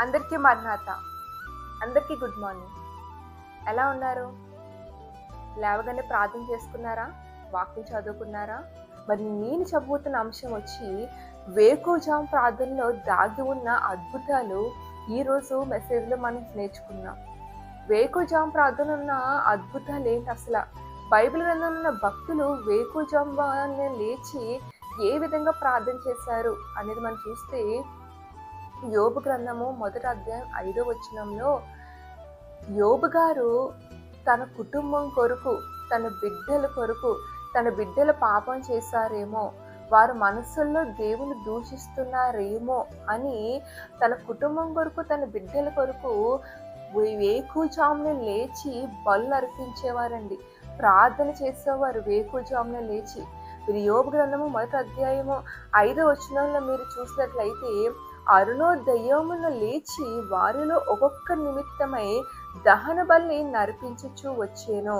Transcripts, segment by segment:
అందరికీ మర్నాత. అందరికీ good morning. ఎలా ఉన్నారు? లేవగానే ప్రార్థన చేసుకున్నారా? వాక్యం చదువుకున్నారా? మరి నేను చెప్పబోతున్న అంశం వచ్చి వేకువజాము ప్రార్థనలో దాగి ఉన్న అద్భుతాలు ఈరోజు మెసేజ్లో మనం నేర్చుకున్నాం. వేకువజాము ప్రార్థన ఉన్న అద్భుతాలు ఏంటి అసలు? బైబిల్ గ్రంథంలో ఉన్న భక్తులు వేకువజామునే లేచి ఏ విధంగా ప్రార్థన చేశారు అనేది మనం చూస్తే యోబు గ్రంథము 1వ అధ్యాయం 5వ వచనంలో యోబు గారు తన కుటుంబం కొరకు, తన బిడ్డల కొరకు, తన బిడ్డల పాపం చేశారేమో, వారు మనస్సుల్లో దేవుని దూషిస్తున్నారేమో అని తన కుటుంబం కొరకు, తన బిడ్డల కొరకు వేకువజామున లేచి బలులు అర్పించేవారండి. ప్రార్థన చేసేవారు వేకువజామున లేచి. మీరు యోబు గ్రంథము 1వ అధ్యాయము 5వ వచనంలో మీరు చూసినట్లయితే అరుణోదయమున లేచి వారిలో ఒక్కొక్క నిమిత్తమై దహన బలిని నర్పించుచు వచ్చేను.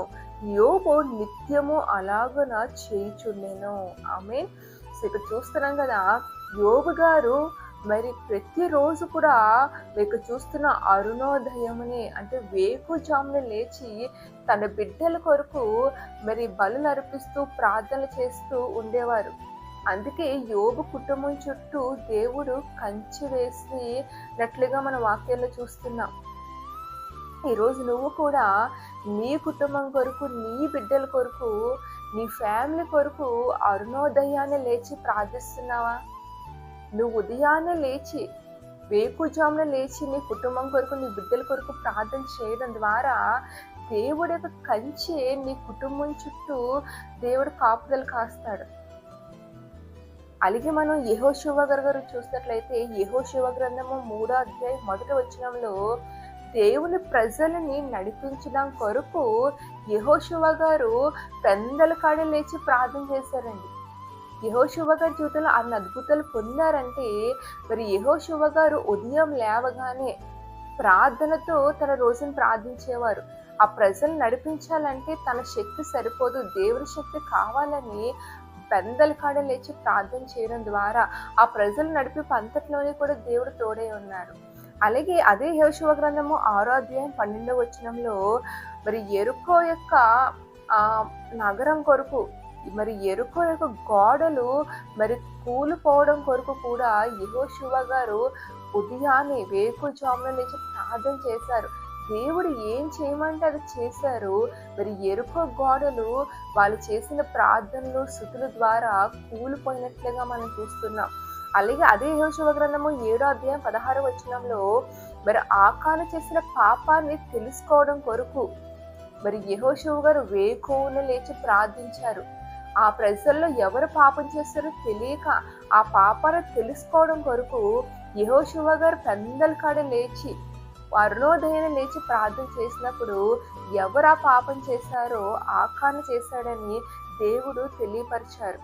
యోబు నిత్యము అలాగున చేయుచుండెను. ఆమేన్. సో ఇక్కడ చూస్తున్నాం కదా, యోబు గారు మరి ప్రతిరోజు కూడా మీకు చూస్తున్న అరుణోదయముని అంటే వేకువజామున లేచి తన బిడ్డల కొరకు మరి బలులు అర్పిస్తూ ప్రార్థనలు చేస్తూ ఉండేవారు. అందుకే యోబు కుటుంబం చుట్టూ దేవుడు కంచె వేసినట్లుగా మన వాక్యాల్లో చూస్తున్నాం. ఈరోజు నువ్వు కూడా నీ కుటుంబం కొరకు, నీ బిడ్డల కొరకు, నీ ఫ్యామిలీ కొరకు అరుణోదయాన్ని లేచి ప్రార్థిస్తున్నావా? నువ్వు ఉదయాన్నే లేచి వేకువజామున లేచి నీ కుటుంబం కొరకు, నీ బిడ్డల కొరకు ప్రార్థన చేయడం ద్వారా దేవుడి యొక్క కంచె నీ కుటుంబం చుట్టూ దేవుడు కాపుదలు కాస్తాడు. అలాగే మనం యెహోషువ గారు చూసినట్లయితే యెహోషువ గ్రంథము 3వ అధ్యాయం 1వ వచనంలో దేవుని ప్రజలని నడిపించడం కొరకు యెహోషువ గారు పెందల కాడ లేచి ప్రార్థన చేశారండి. యెహోషువ గారి జీవితంలో అన్ని అద్భుతాలు పొందారంటే మరి యెహోషువ గారు ఉదయం లేవగానే ప్రార్థనతో తన రోజును ప్రార్థించేవారు. ఆ ప్రజలు నడిపించాలంటే తన శక్తి సరిపోదు, దేవుని శక్తి కావాలని పెందల కాడ లేచి ప్రార్థన చేయడం ద్వారా ఆ ప్రజలు నడిపి అంతట్లోనే కూడా దేవుడు తోడై ఉన్నాడు. అలాగే అదే యెహోషువ గ్రంథము 6వ అధ్యాయం 12వ వచనంలో మరి యెరికో యొక్క నగరం కొరకు, మరి యెరికో యొక్క గోడలు మరి కూలిపోవడం కొరకు కూడా యెహోషువ గారు ఉదయాన్నే వేకువజామున లేచి ప్రార్థన చేశారు. దేవుడు ఏం చేయమంటే అది చేశారు. మరి యెరికో గోడలు వాళ్ళు చేసిన ప్రార్థనలు, స్తుతుల ద్వారా కూలిపోయినట్లుగా మనం చూస్తున్నాం. అలాగే అదే యెహోషువ గ్రంథము 7వ అధ్యాయం 16వ వచనంలో మరి ఆకాను చేసిన పాపాన్ని తెలుసుకోవడం కొరకు మరి యెహోషువ గారు వేకువన లేచి ప్రార్థించారు. ఆ ప్రజల్లో ఎవరు పాపం చేస్తారో తెలియక ఆ పాపాన్ని తెలుసుకోవడం కొరకు యెహోషువ గారు పెందల కాడ లేచి అరుణోదయాన్ని లేచి ప్రార్థన చేసినప్పుడు ఎవరు ఆ పాపం చేశారో ఆకాను చేశాడని దేవుడు తెలియపరిచారు.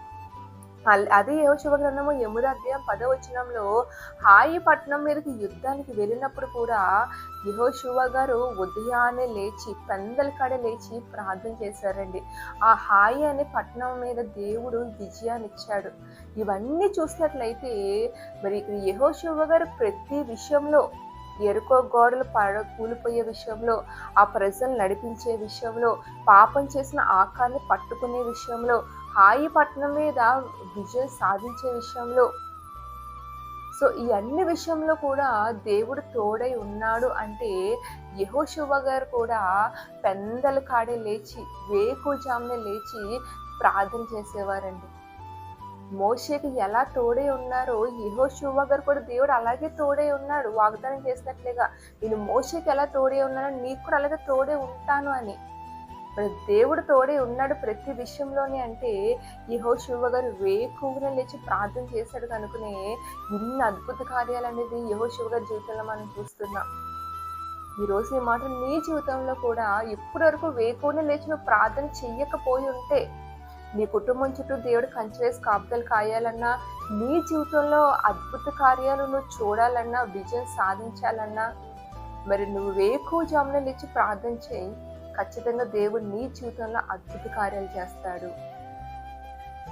అదే యెహోషువ గ్రంథము 8వ అధ్యాయం 10వ వచనంలో హాయి పట్టణం మీదకి యుద్ధానికి వెళ్ళినప్పుడు కూడా యెహోషువ గారు ఉదయాన్నే లేచి పెందల కాడ లేచి ప్రార్థన చేశారండి. ఆ హాయి అనే పట్టణం మీద దేవుడు విజయాన్ని ఇచ్చాడు. ఇవన్నీ చూసినట్లయితే మరి ఇక్కడ యెహోషువ గారు ప్రతి విషయంలో, యెరికో గోడలు కూలిపోయే విషయంలో, ఆ ప్రజలు నడిపించే విషయంలో, పాపం చేసిన ఆకాన్ని పట్టుకునే విషయంలో, హాయి పట్టణం మీద విజయం సాధించే విషయంలో, సో ఈ అన్ని విషయంలో కూడా దేవుడు తోడై ఉన్నాడు. అంటే యెహోషువ గారు కూడా పెందల కాడే లేచి వేకువజామునే లేచి ప్రార్థన చేసేవారండి. మోషేకి ఎలా తోడై ఉన్నారో యెహోషువ గారు కూడా దేవుడు అలాగే తోడై ఉన్నాడు. వాగ్దానం చేసినట్లుగా నేను మోషేకి ఎలా తోడై ఉన్నానో నీకు కూడా అలాగే తోడై ఉంటాను అని. దేవుడు తోడై ఉన్నాడు ప్రతి విషయంలోనే. అంటే యెహోషువ గారు వేకువన లేచి ప్రార్థన చేశాడు కనుకనే ఇన్ని అద్భుత కార్యాలు అనేది యెహోషువ గారి జీవితంలో మనం చూస్తున్నాం. ఈరోజు ఈ మాట నీ జీవితంలో కూడా ఇప్పటి వరకు వేకువన లేచి నువ్వు ప్రార్థన చెయ్యకపోయి ఉంటే, నీ కుటుంబం చుట్టూ దేవుడు కంచె వేసి కాపుదలు కాయాలన్నా, నీ జీవితంలో అద్భుత కార్యాలు నువ్వు చూడాలన్నా, విజయం సాధించాలన్నా మరి నువ్వు వేకువజామున లేచి ప్రార్థన చేయి. ఖచ్చితంగా దేవుడు నీ జీవితంలో అద్భుత కార్యాలు చేస్తాడు.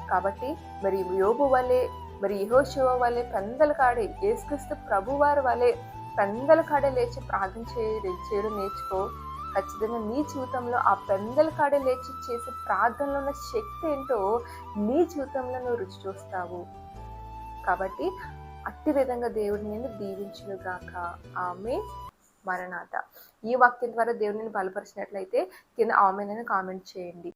కాబట్టి మరి యోబు వలె, మరి యెహోషువ వలె పెందల కాడి యేసుక్రీస్తు ప్రభువారి వలె పెందల కాడే లేచి ప్రార్థన చేయడం నేర్చుకో. ఖచ్చితంగా నీ జీవితంలో ఆ పెందల కాడే లేచి చేసే ప్రార్థనలో ఉన్న శక్తి ఏంటో నీ జీవితంలో నువ్వు రుచి చూస్తావు. కాబట్టి అట్టి విధంగా దేవుడు నిన్ను దీవించును గాక. ఆమేన్. మరణాత. ఈ వాక్యం ద్వారా దేవుడిని బలపరిచినట్లయితే కింద ఆమేన్ అని కామెంట్ చేయండి.